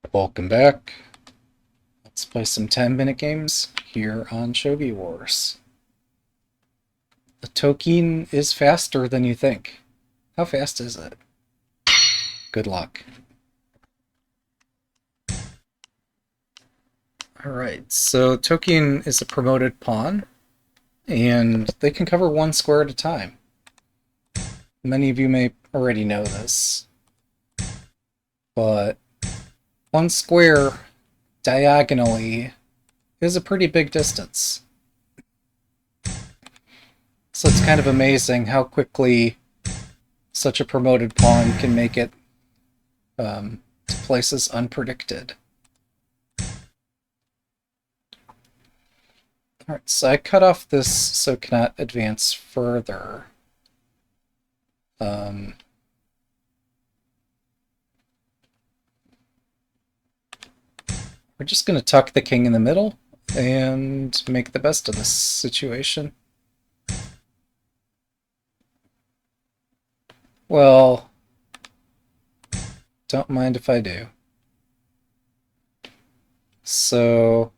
Welcome back. Let's play some 10-minute games here on Shogi Wars. The Tokin is faster than you think. How fast is it? Good luck. Alright, so Tokin is a promoted pawn, and they can cover one square at a time. Many of you may already know this, but one square diagonally is a pretty big distance. So it's kind of amazing how quickly such a promoted pawn can make it to places unpredicted. Alright, so I cut off this so it cannot advance further. We're just going to tuck the king in the middle and make the best of this situation. Well, don't mind if I do. So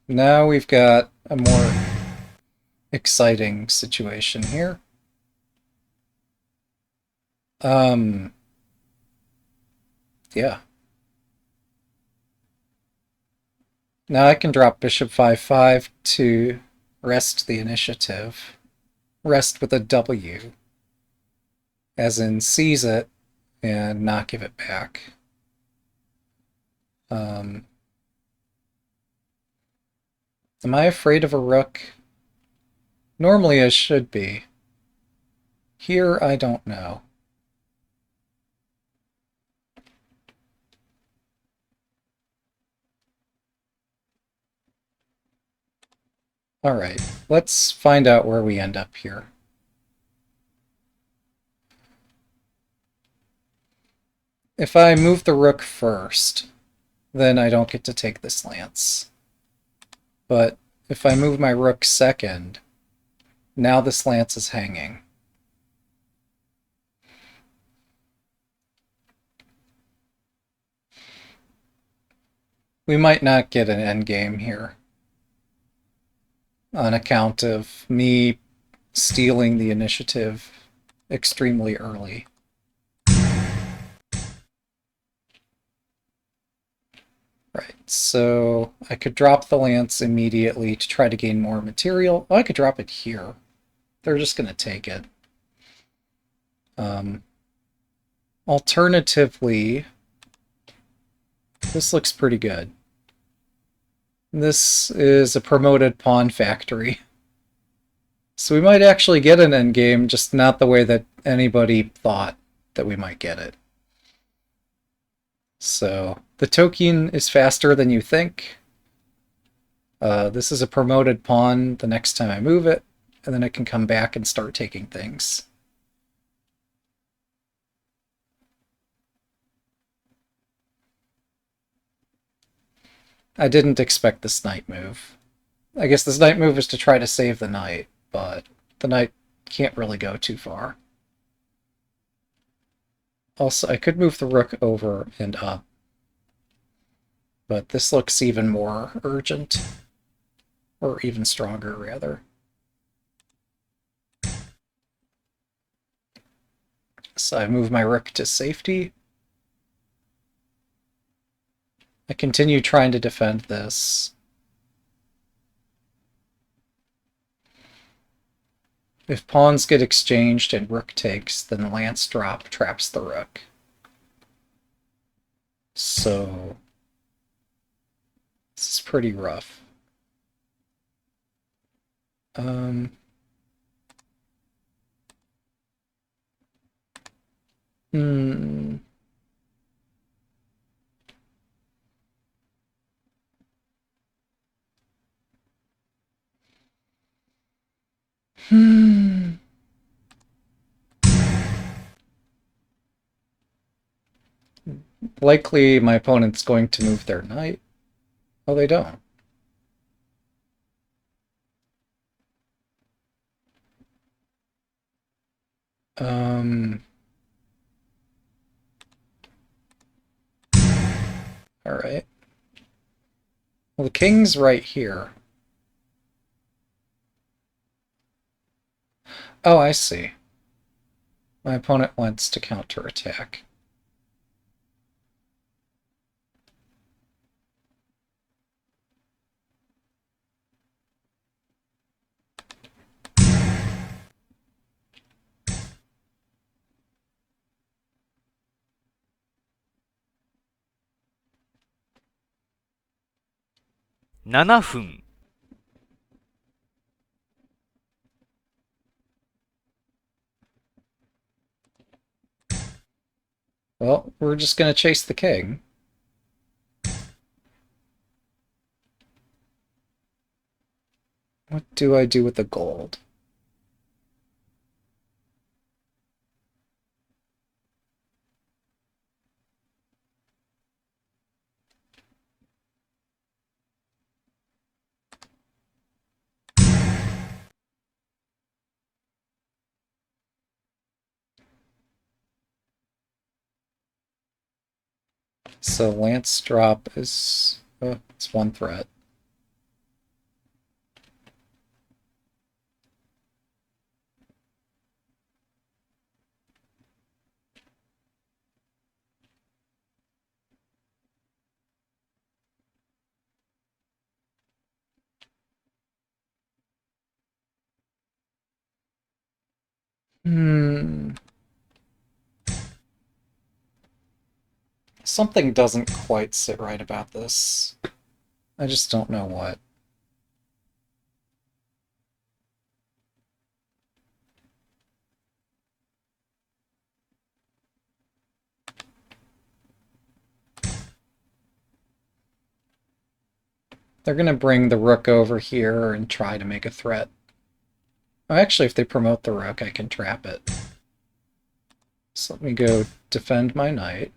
now we've got a more exciting situation here. Yeah. Now I can drop bishop 5-5 to rest the initiative. Rest with a W. As in seize it and not give it back. Am I afraid of a rook? Normally I should be. Here I don't know. Alright, let's find out where we end up here. If I move the rook first, then I don't get to take this lance. But if I move my rook second, now this lance is hanging. We might not get an endgame here on account of me stealing the initiative extremely early. Right, so I could drop the lance immediately to try to gain more material. Oh, I could drop it here. They're just going to take it. Alternatively, this looks pretty good. This is a promoted pawn factory. So we might actually get an endgame, just not the way that anybody thought that we might get it. So the Tokin is faster than you think. This is a promoted pawn the next time I move it, and then it can come back and start taking things. I didn't expect this knight move. I guess this knight move is to try to save the knight, but the knight can't really go too far. Also, I could move the rook over and up, but this looks even more urgent, or even stronger, rather. So I move my rook to safety. I continue trying to defend this. If pawns get exchanged and rook takes, then lance drop traps the rook. So this is pretty rough. Hmm. Likely my opponent's going to move their knight. Oh, they don't. Alright. Well, the king's right here. Oh, I see. My opponent wants to counterattack. $7 Well, we're just gonna chase the king. What do I do with the gold? So lance drop is... oh, it's one threat. Hmm... Something doesn't quite sit right about this. I just don't know what. They're gonna bring the rook over here and try to make a threat. Oh, actually, if they promote the rook, I can trap it. So let me go defend my knight.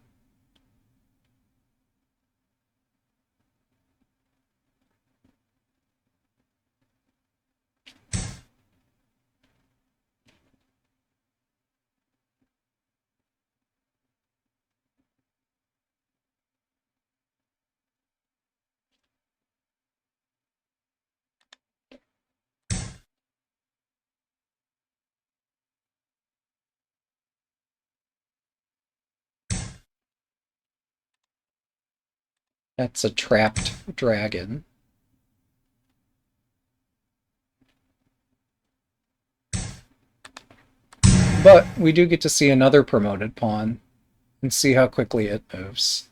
That's a trapped dragon. But we do get to see another promoted pawn and see how quickly it moves.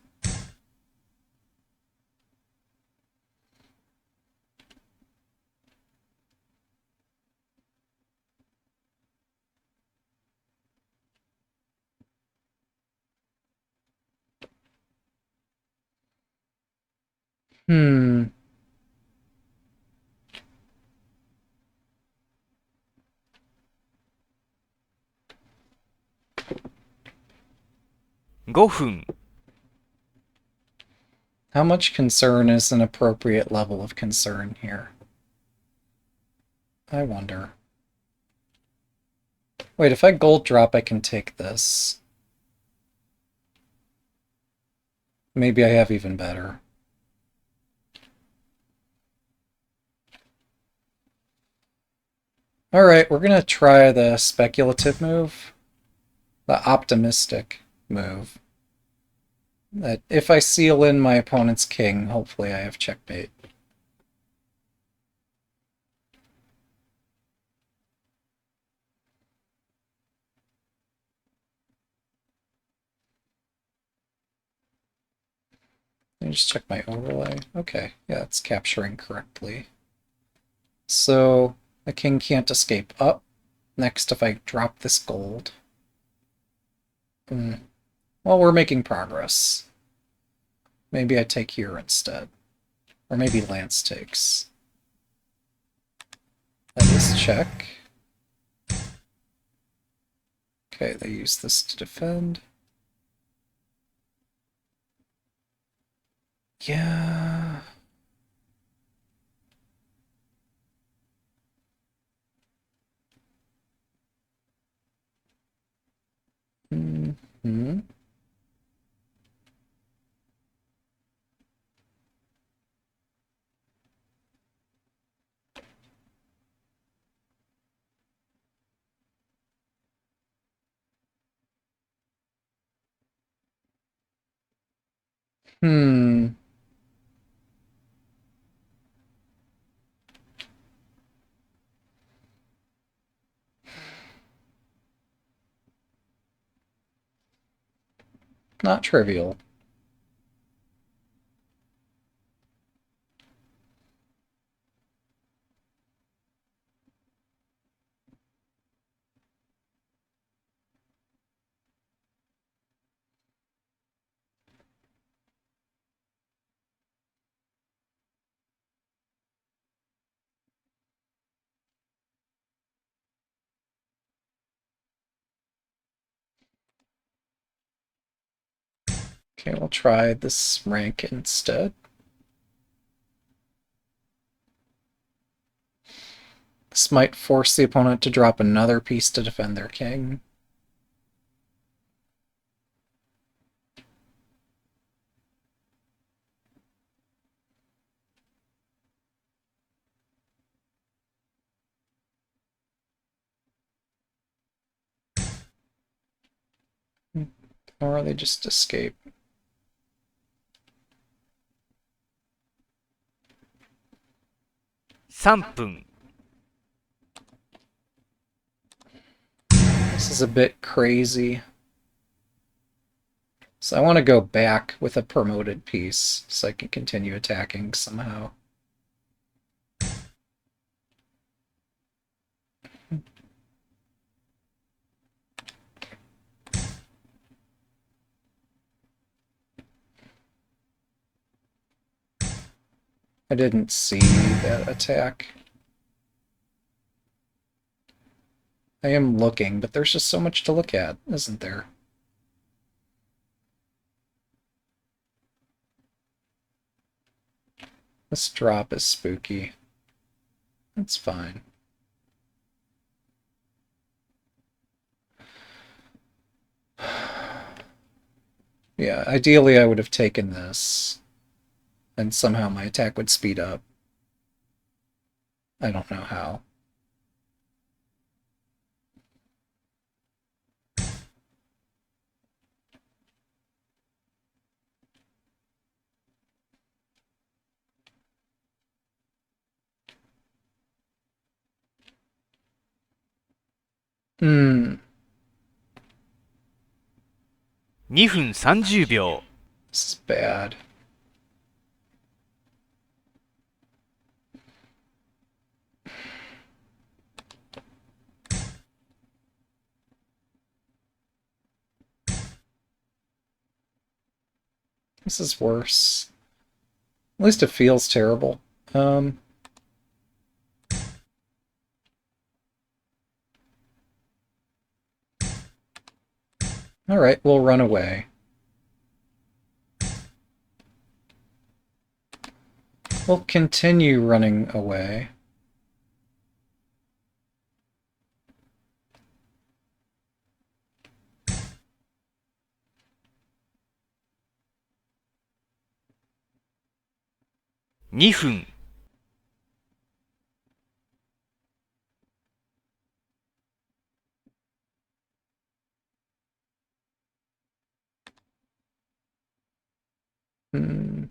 Hmm. 5分 How much concern is an appropriate level of concern here? I wonder. Wait, if I gold drop, I can take this. Maybe I have even better. Alright, we're gonna try the speculative move. The optimistic move. That if I seal in my opponent's king, hopefully I have checkmate. Let me just check my overlay. Okay, yeah, it's capturing correctly. So the king can't escape up. Next, if I drop this gold... well, we're making progress. Maybe I take here instead. Or maybe Lance takes. That is check. Okay, they use this to defend. Yeah... Hmm. Hmm. Not trivial. Okay, we'll try this rank instead. This might force the opponent to drop another piece to defend their king. Or they just escape. $3分 This is a bit crazy. So I want to go back with a promoted piece so I can continue attacking somehow. I didn't see that attack. I am looking, but there's just so much to look at, isn't there? This drop is spooky. That's fine. Yeah, ideally I would have taken this, and somehow my attack would speed up. I don't know how. Hmm, 2分30秒 this is bad. This is worse. At least it feels terrible. Alright, we'll run away. We'll continue running away.2分 Hmm.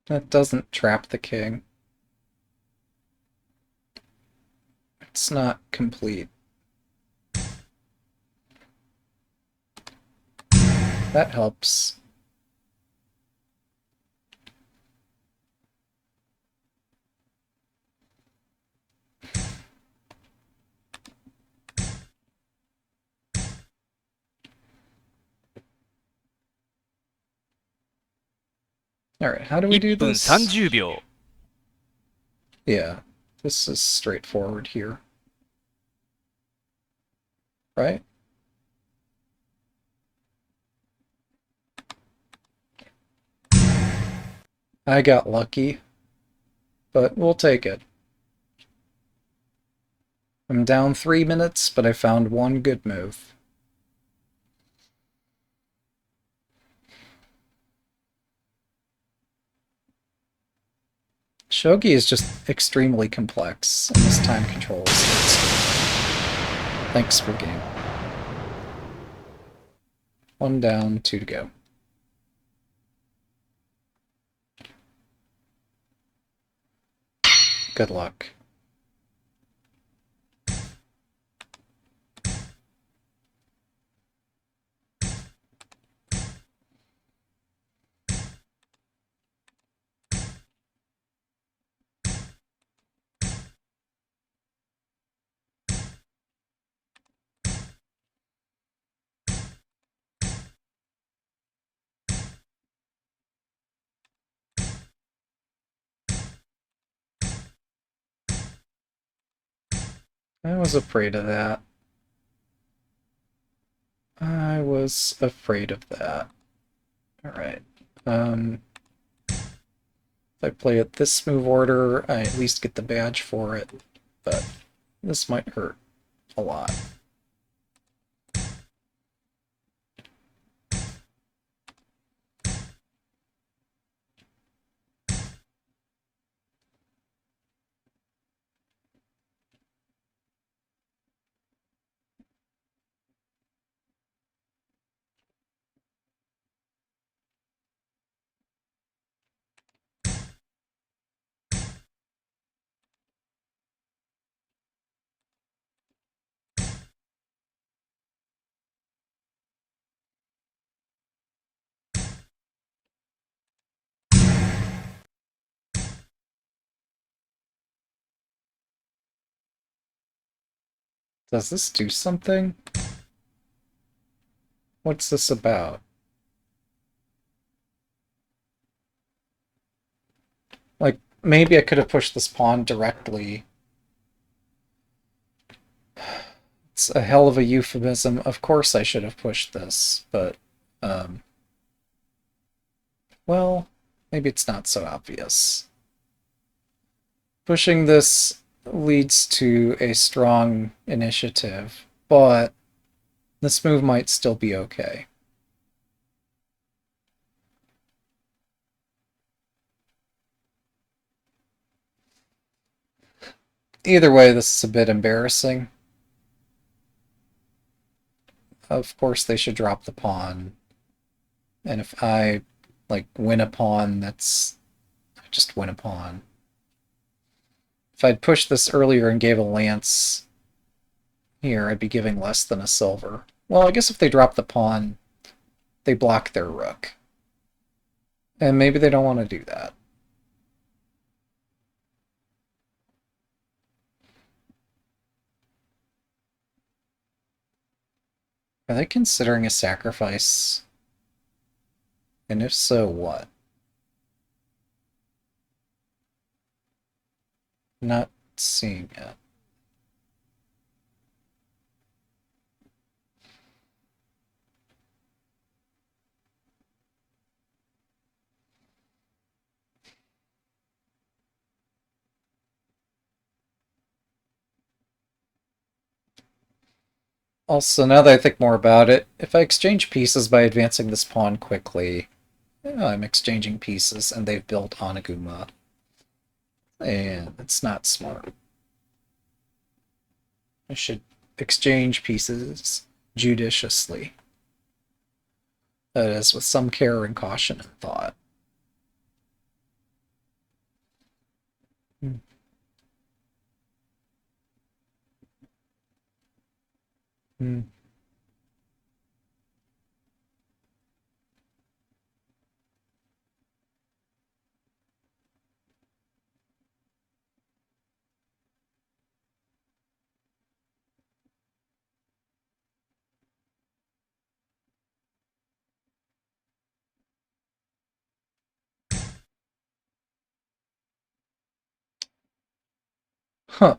That doesn't trap the king. It's not complete. That helps. Alright, how do we do 1分 this? 30秒 Yeah, this is straightforward here. Right? I got lucky, but we'll take it. I'm down 3 minutes, but I found one good move. Shogi is just extremely complex, and this time control is thanks for game. 1 down, 2 to go. Good luck. I was afraid of that. I was afraid of that. Alright. If I play it this move order, I at least get the badge for it, but this might hurt a lot. Does this do something? What's this about? Like, maybe I could have pushed this pawn directly. It's a hell of a euphemism. Of course I should have pushed this, but, well, maybe it's not so obvious. Pushing this leads to a strong initiative, but this move might still be okay. Either way, this is a bit embarrassing. Of course they should drop the pawn. And if I, like, win a pawn, I just win a pawn. If I'd pushed this earlier and gave a lance here, I'd be giving less than a silver. Well, I guess if they drop the pawn, they block their rook. And maybe they don't want to do that. Are they considering a sacrifice? And if so, what? Not seeing it. Also, now that I think more about it, if I exchange pieces by advancing this pawn quickly, I'm exchanging pieces and they've built Oniguma. And it's not smart. I should exchange pieces judiciously. That is, with some care and caution and thought. Hmm. Hmm. Huh.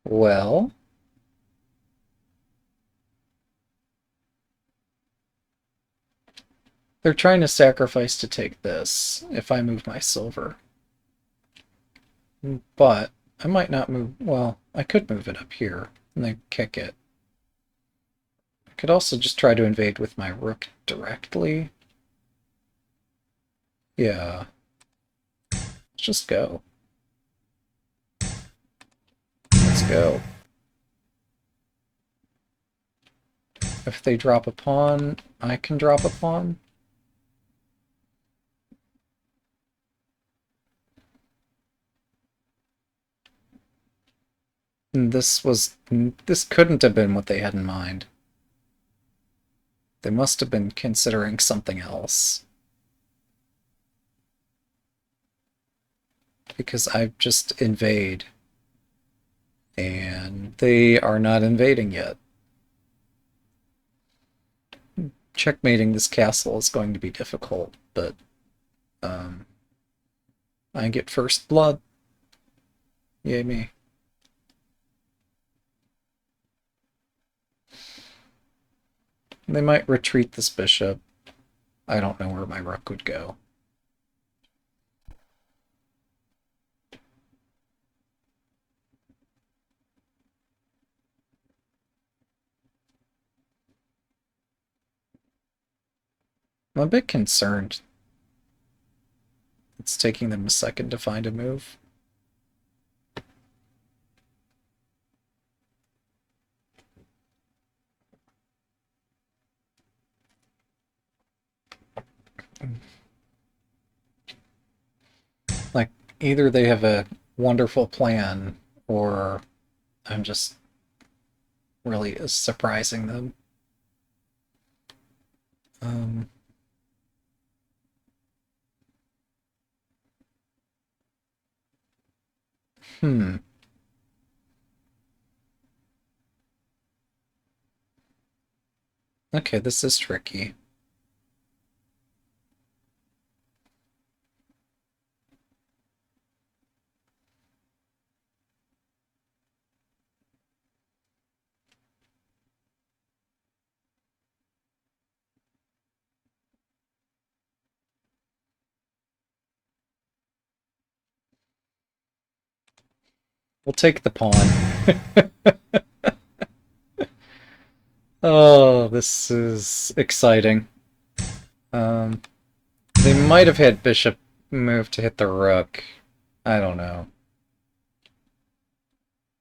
Well, they're trying to sacrifice to take this if I move my silver. But I might not move. Well, I could move it up here and then kick it. I could also just try to invade with my rook directly. Yeah. Let's just go. Let's go. If they drop a pawn, I can drop a pawn. And this couldn't have been what they had in mind. They must have been considering something else. Because I just invade. And they are not invading yet. Checkmating this castle is going to be difficult, but I get first blood. Yay me. They might retreat this bishop. I don't know where my rook would go. I'm a bit concerned. It's taking them a second to find a move. Like, either they have a wonderful plan, or I'm just really surprising them. Hmm. Okay, this is tricky. We'll take the pawn. Oh, this is exciting. They might have had bishop move to hit the rook. I don't know.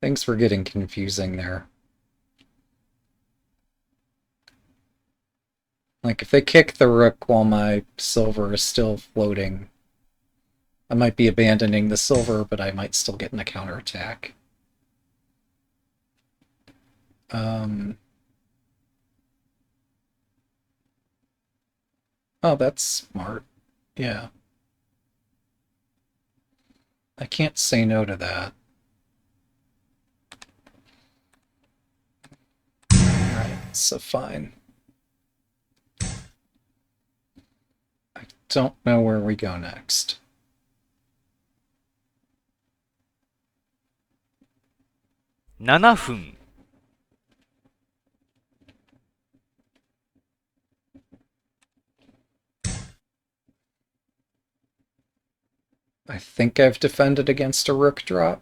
Things were getting confusing there. Like, if they kick the rook while my silver is still floating, I might be abandoning the silver, but I might still get in a counterattack. Oh, that's smart. Yeah. I can't say no to that. Alright, so fine. I don't know where we go next. $7 分 I think I've defended against a rook drop.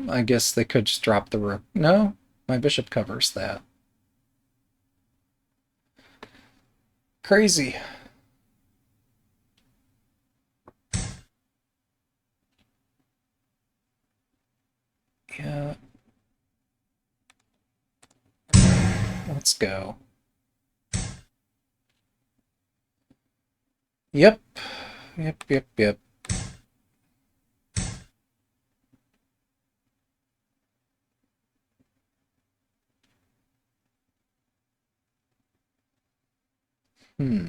I guess they could just drop the rook. No, my bishop covers that. Crazy. Yeah. Let's go. Yep. Yep. Hmm.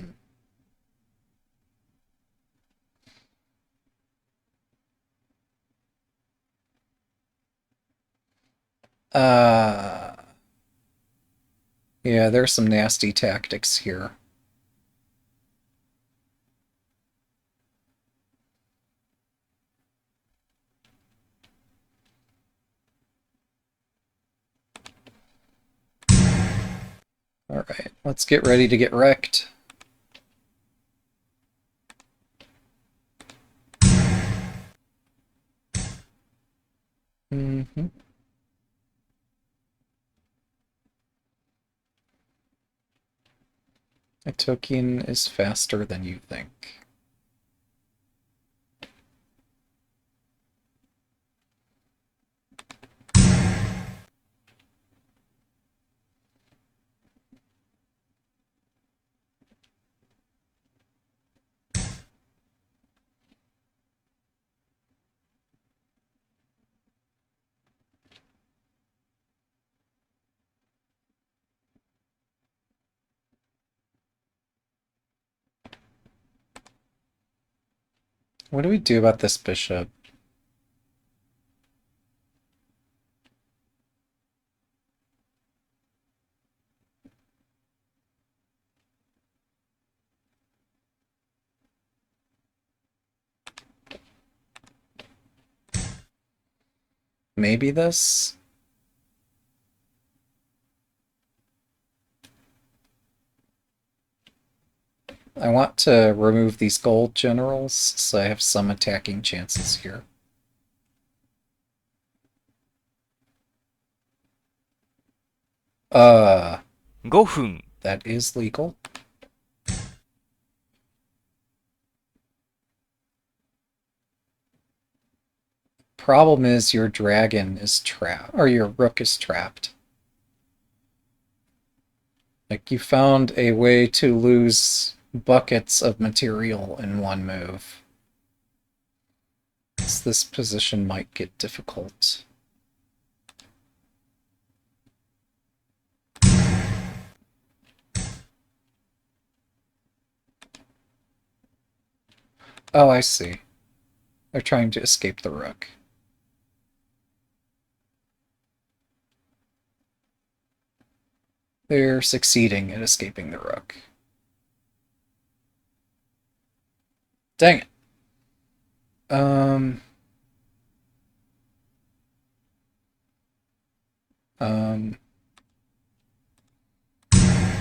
Yeah, there's some nasty tactics here. Alright, let's get ready to get wrecked. A token is faster than you think. What do we do about this bishop? Maybe this? I want to remove these gold generals, so I have some attacking chances here.5分 That is legal. Problem is your dragon is trapped, or your rook is trapped. Like, you found a way to lose buckets of material in one move. So this position might get difficult. Oh, I see. They're trying to escape the rook. They're succeeding at escaping the rook. Dang it. Um... Um...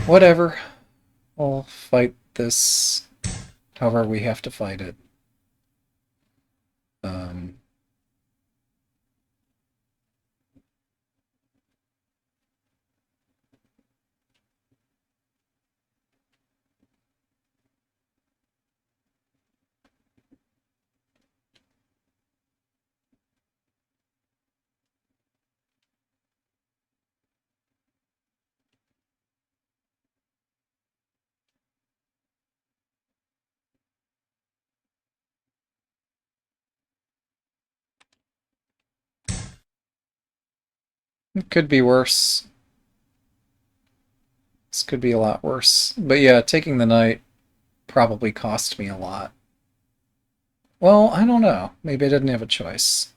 Whatever. We'll fight this however we have to fight it. Um... It could be worse. This could be a lot worse. But yeah, taking the knight probably cost me a lot. Well, I don't know. Maybe I didn't have a choice.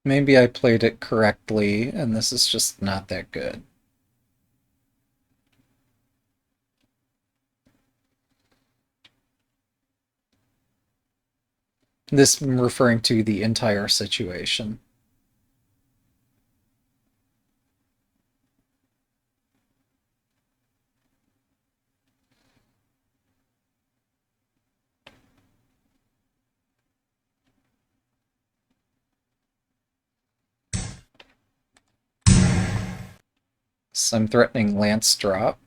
Maybe I played it correctly, and this is just not that good. This I'm referring to the entire situation. So I'm threatening lance drop.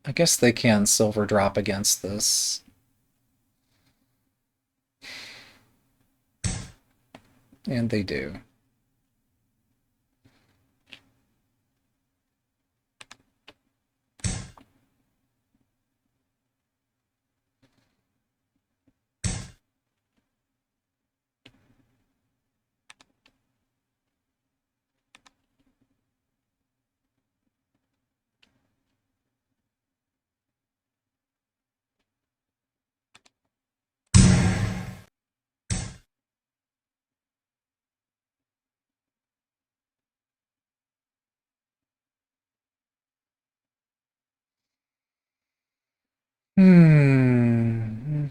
I guess they can silver drop against this. And they do. Hmm.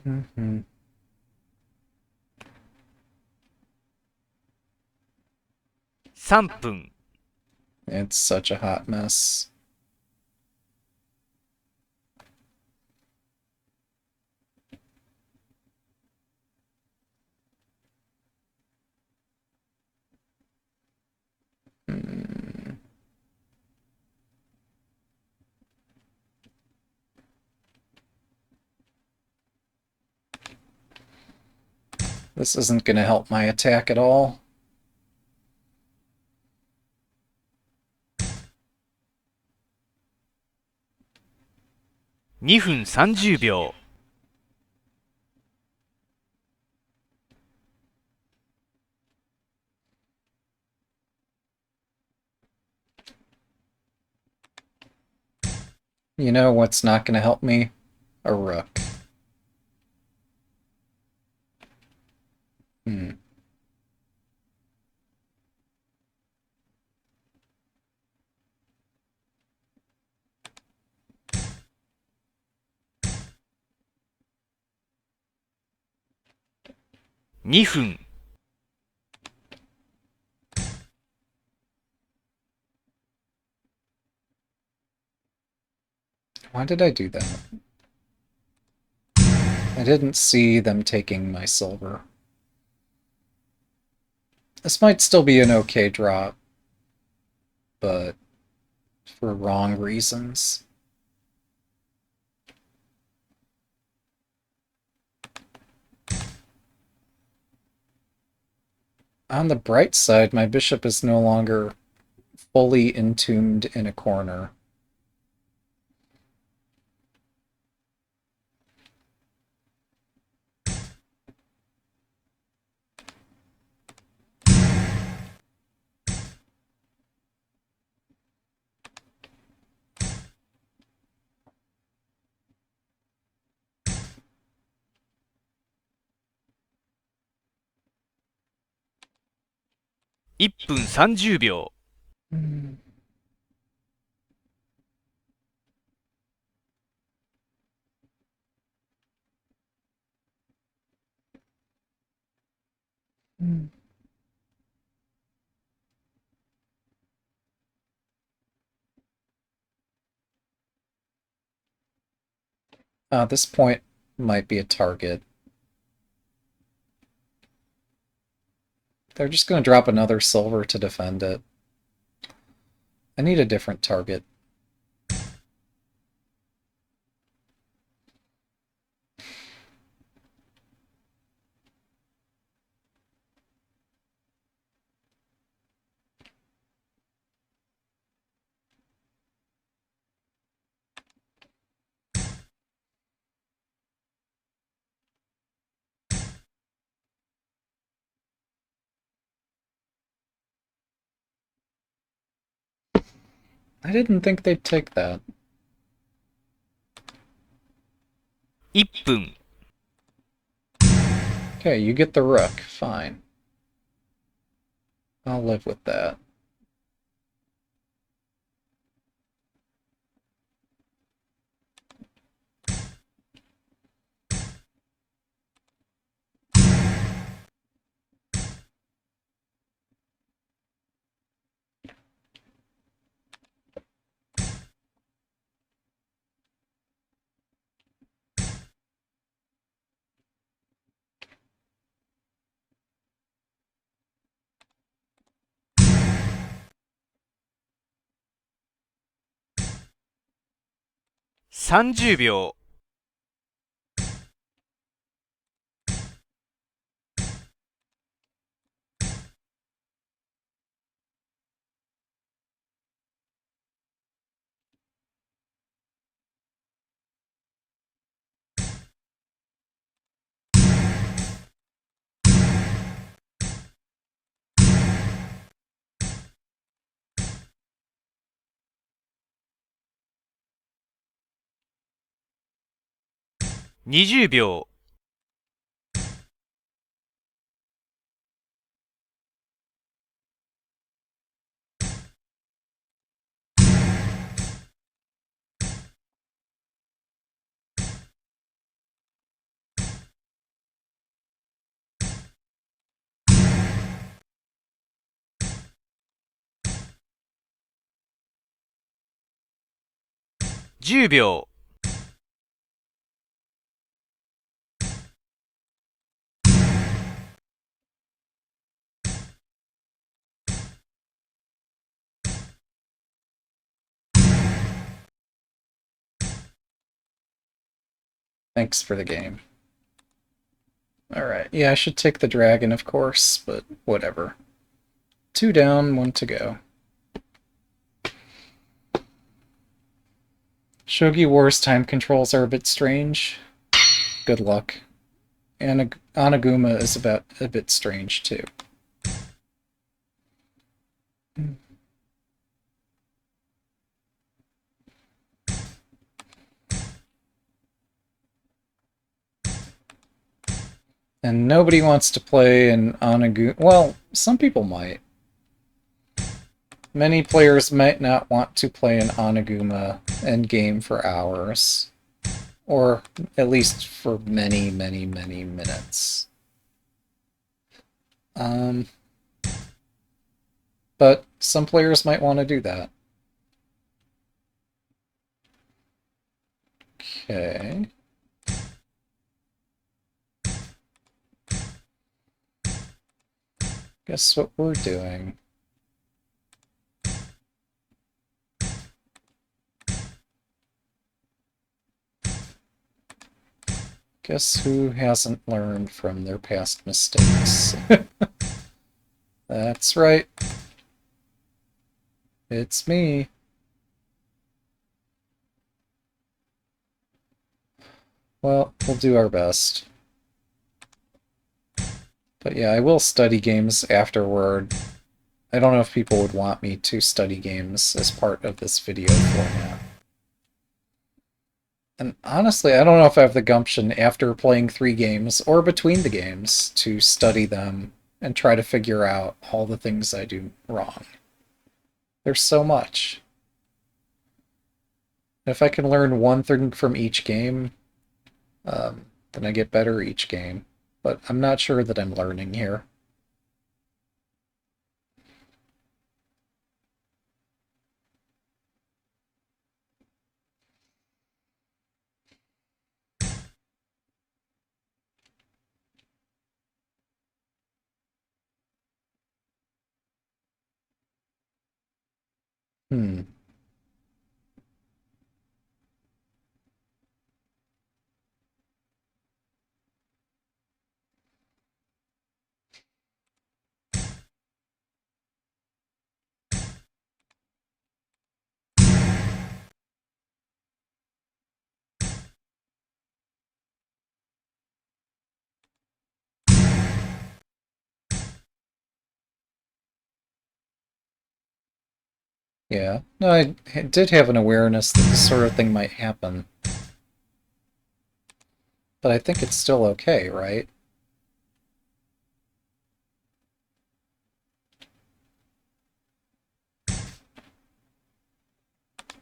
3分 It's such a hot mess. Hmm. This isn't going to help my attack at all.2分30秒。You know what's not going to help me? A rook. Hmm.2分。Why did I do that? I didn't see them taking my silver. This might still be an okay drop, but for wrong reasons. On the bright side, my bishop is no longer fully entombed in a corner.1分30秒。Hmm. Hmm. This point might be a target. They're just going to drop another silver to defend it. I need a different target. I didn't think they'd take that. 1分。Okay, you get the rook. Fine. I'll live with that.30秒。20秒。10秒。Thanks for the game. Alright, yeah, I should take the dragon, of course, but whatever. 2 down, 1 to go. Shogi Wars time controls are a bit strange. Good luck. And Anaguma is a bit strange, too. And nobody wants to play an Anaguma. Well, some people might. Many players might not want to play an Oniguma endgame for hours. Or at least for many, many, many minutes. But some players might want to do that. Okay. Guess what we're doing. Guess who hasn't learned from their past mistakes? That's right. It's me. Well, we'll do our best. But yeah, I will study games afterward. I don't know if people would want me to study games as part of this video format. And honestly, I don't know if I have the gumption after playing 3 games, or between the games, to study them and try to figure out all the things I do wrong. There's so much. If I can learn one thing from each game, then I get better each game. But I'm not sure that I'm learning here. Hmm. Yeah. No, I did have an awareness that this sort of thing might happen. But I think it's still okay, right?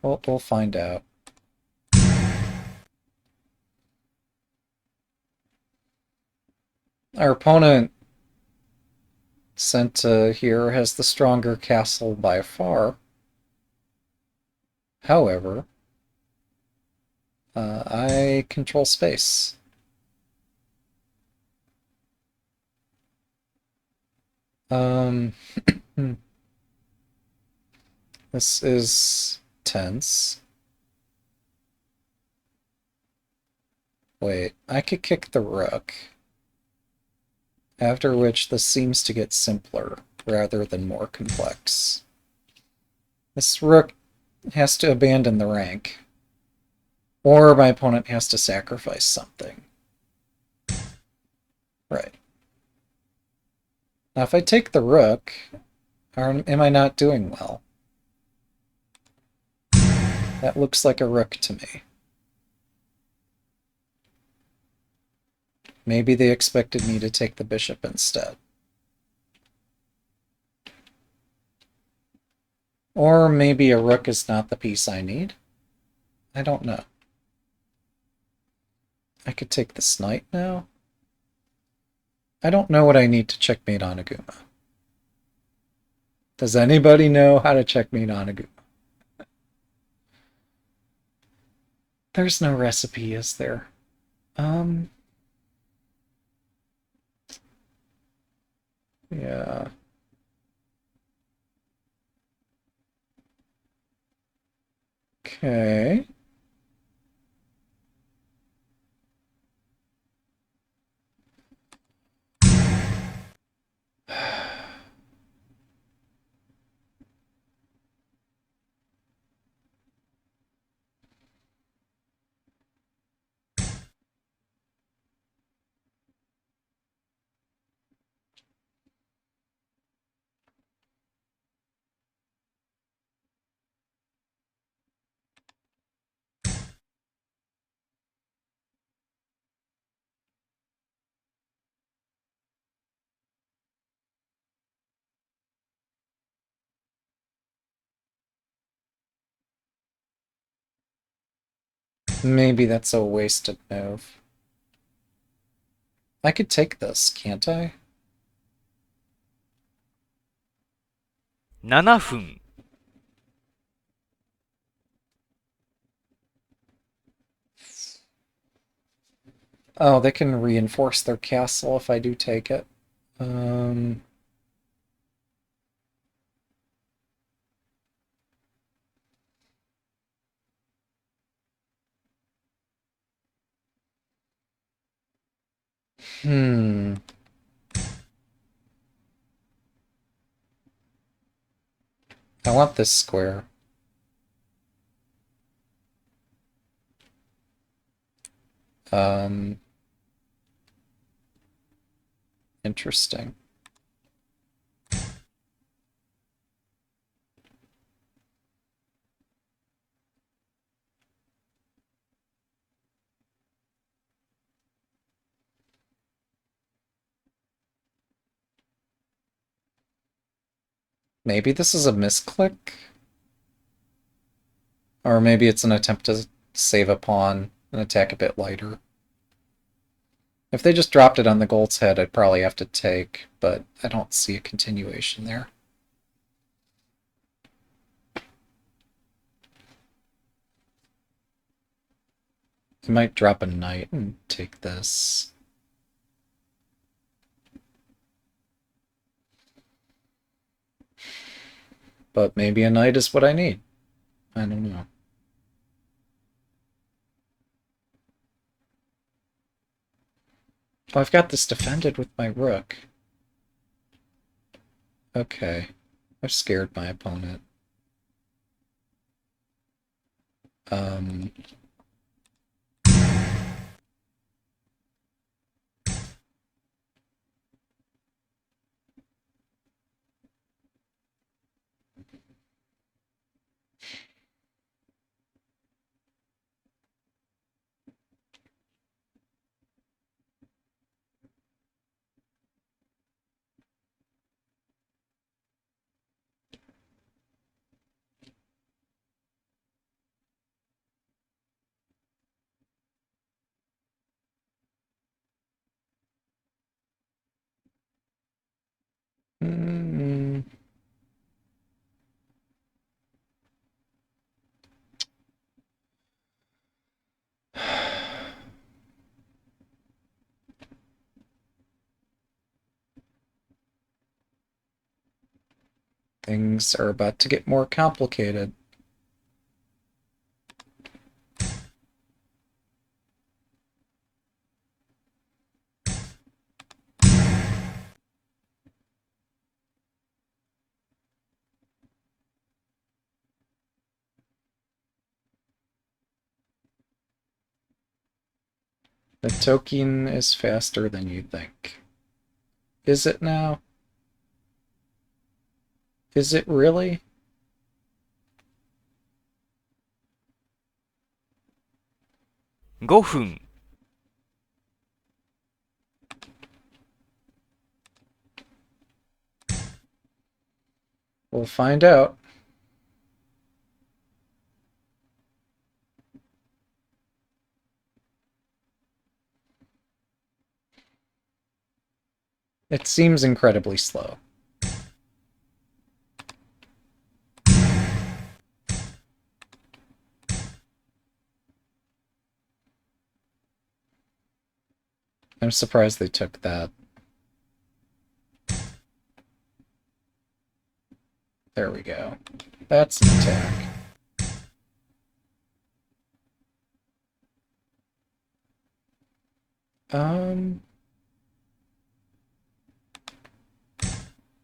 We'll find out. Our opponent sent here has the stronger castle by far. However, I control space. This is tense. Wait, I could kick the rook. After which this seems to get simpler, rather than more complex. This rook has to abandon the rank. Or my opponent has to sacrifice something. Right. Now if I take the rook, am I not doing well? That looks like a rook to me. Maybe they expected me to take the bishop instead. Or maybe a rook is not the piece I need. I don't know. I could take this knight now. I don't know what I need to checkmate Oniguma. Does anybody know how to checkmate Oniguma? There's no recipe, is there? Yeah. Okay. Maybe that's a wasted move. I could take this, can't I? 7分、 Oh, they can reinforce their castle if I do take it. Um, hmm. I want this square. Um, Interesting. Maybe this is a misclick? Or maybe it's an attempt to save a pawn and attack a bit lighter. If they just dropped it on the gold's head, I'd probably have to take, but I don't see a continuation there. I might drop a knight and take this. But maybe a knight is what I need. I don't know. Oh, I've got this defended with my rook. Okay. I've scared my opponent. Um... mm, Things are about to get more complicated. The token is faster than you think. Is it now? Is it really? 5分、 We'll find out. It seems incredibly slow. I'm surprised they took that. There we go. That's an attack. Um...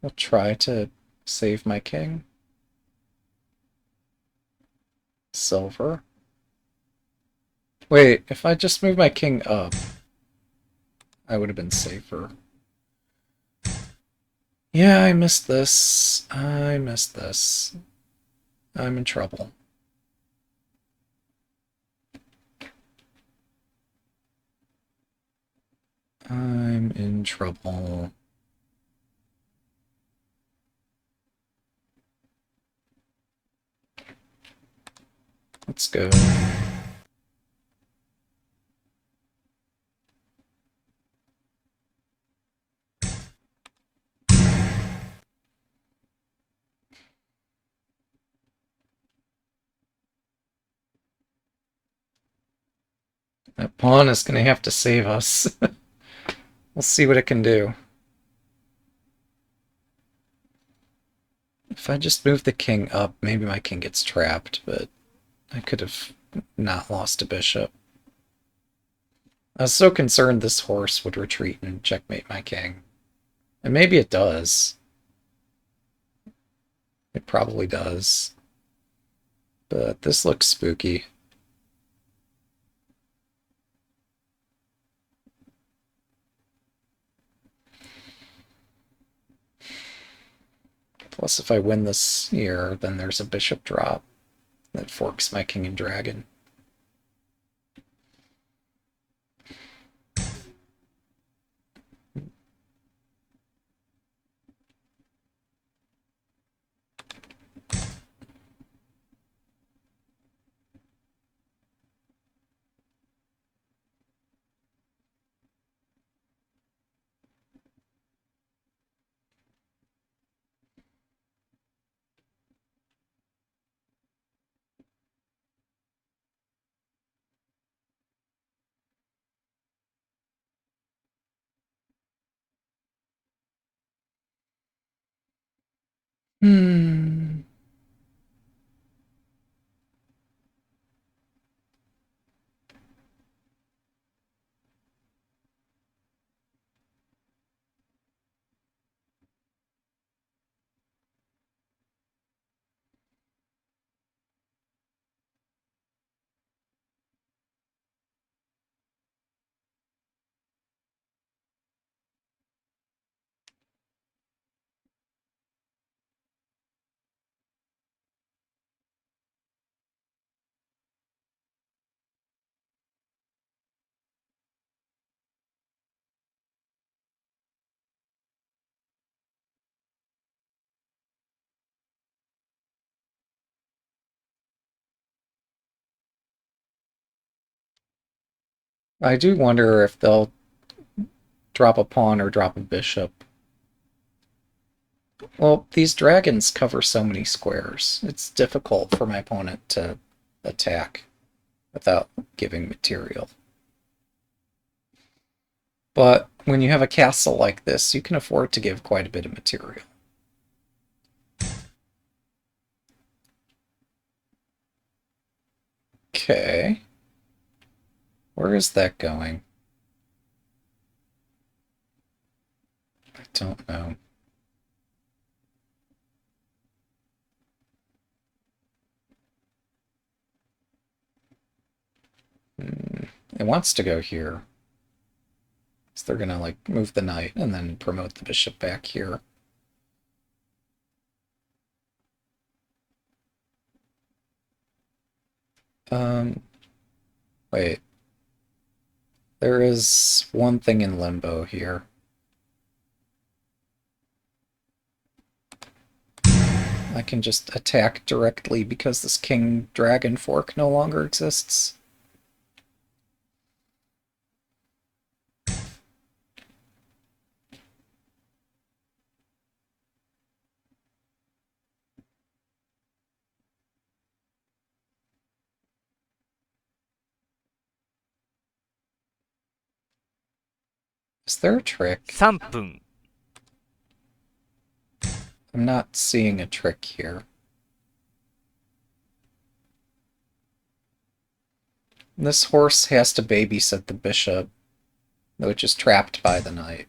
I'll try to save my king. Silver. Wait, if I just move my king up, I would have been safer. Yeah, I missed this. I missed this. I'm in trouble. I'm in trouble. Let's go. That pawn is going to have to save us. We'll see what it can do. If I just move the king up, maybe my king gets trapped, but I could have not lost a bishop. I was so concerned this horse would retreat and checkmate my king. And maybe it does. It probably does. But this looks spooky. Plus, if I win this here, then there's a bishop drop that forks my king and dragon. Hmm. I do wonder if they'll drop a pawn or drop a bishop. Well, these dragons cover so many squares. It's difficult for my opponent to attack without giving material. But when you have a castle like this, you can afford to give quite a bit of material. Okay. Where is that going? I don't know. It wants to go here. So they're gonna like move the knight and then promote the bishop back here. Wait. There is one thing in limbo here. I can just attack directly because this king dragon fork no longer exists. Is there a trick? 3分。I'm not seeing a trick here. This horse has to babysit the bishop, which is trapped by the knight.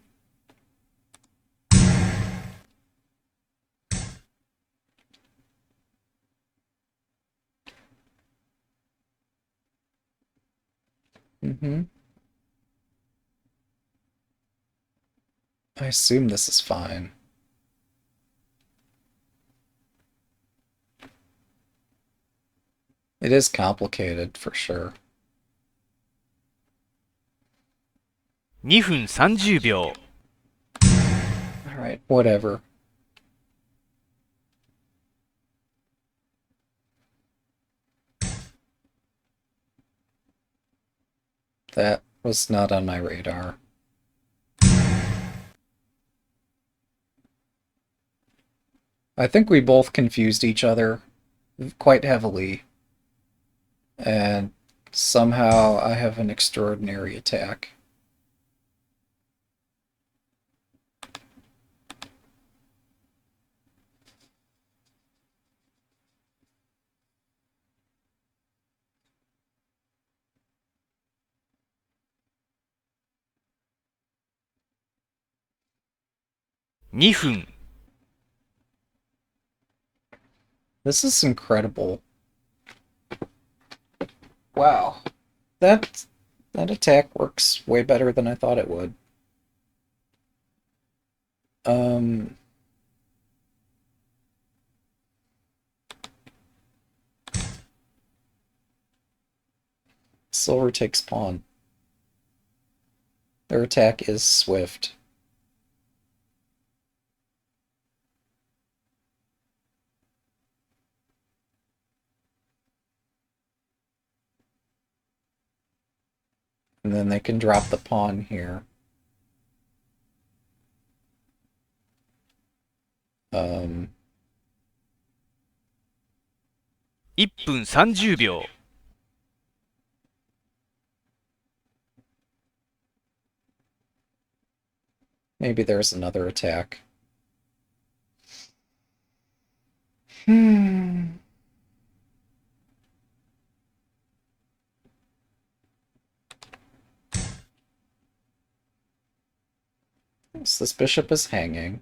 I assume this is fine. It is complicated, for sure. 2分30秒。Alright, whatever. That was not on my radar. I think we both confused each other quite heavily. And Somehow I have an extraordinary attack. $2分 This is incredible. Wow. That attack works way better than I thought it would. Silver takes pawn. Their attack is swift. And then they can drop the pawn here. 1分30秒 Maybe there's another attack. Hmm. So this bishop is hanging.1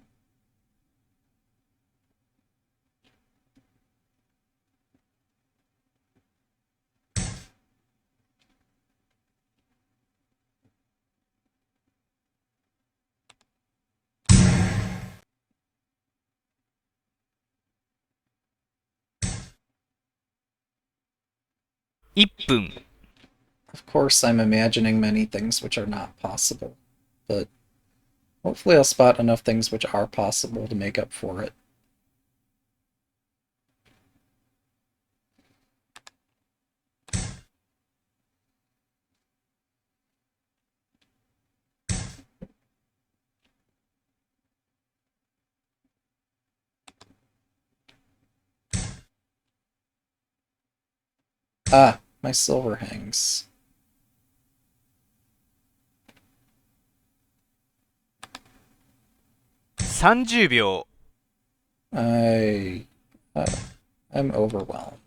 分 Of course, I'm imagining many things which are not possible, but hopefully I'll spot enough things which are possible to make up for it. Ah, my silver hangs. 30秒 I, I'm overwhelmed.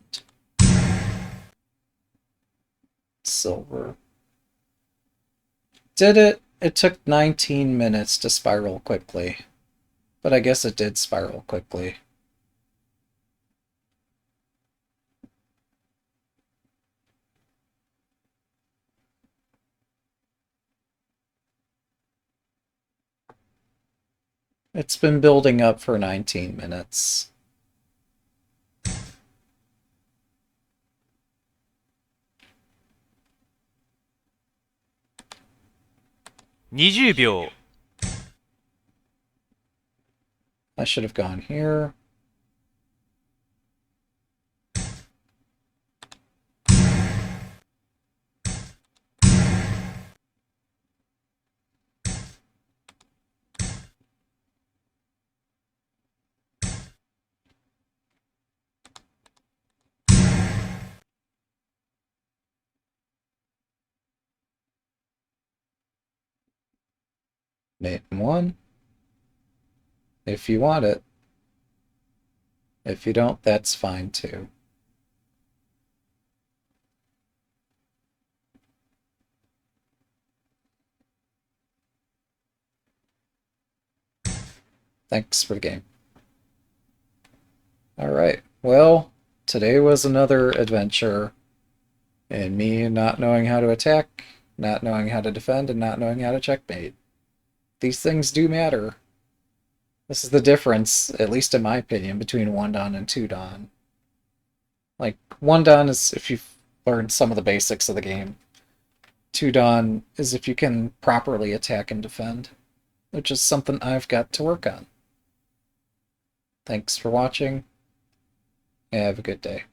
Silver. Did it? It took 19 minutes to spiral quickly. But I guess it did spiral quickly. It's been building up for 19 minutes. $20秒 I should have gone here. Mate 1. If you want it. If you don't, that's fine too. Thanks for the game. Alright, well, today was another adventure in me not knowing how to attack, not knowing how to defend, and not knowing how to checkmate. These things do matter. This is the difference, at least in my opinion, between 1-dan and 2-dan. Like, 1-dan is if you've learned some of the basics of the game. 2-dan is if you can properly attack and defend, which is something I've got to work on. Thanks for watching. Have a good day.